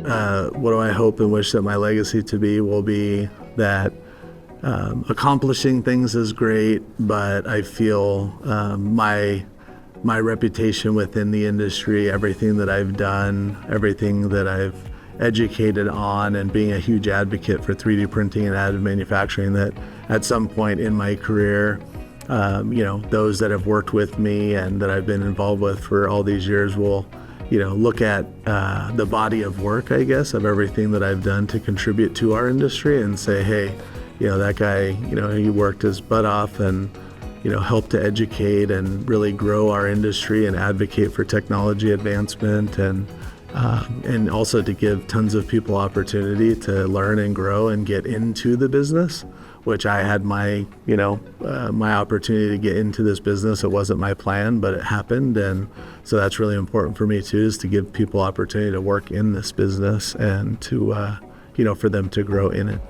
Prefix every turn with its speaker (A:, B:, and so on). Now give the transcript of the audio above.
A: what do I hope and wish that my legacy to be will be that accomplishing things is great, but I feel my reputation within the industry, everything that I've done, everything that I've educated on, and being a huge advocate for 3D printing and additive manufacturing, that at some point in my career, those that have worked with me and that I've been involved with for all these years will, look at the body of work, I guess, of everything that I've done to contribute to our industry and say, hey, that guy, he worked his butt off and, helped to educate and really grow our industry and advocate for technology advancement and also to give tons of people opportunity to learn and grow and get into the business, which I had my opportunity to get into this business. It wasn't my plan, but it happened. And so that's really important for me too, is to give people opportunity to work in this business and to, for them to grow in it.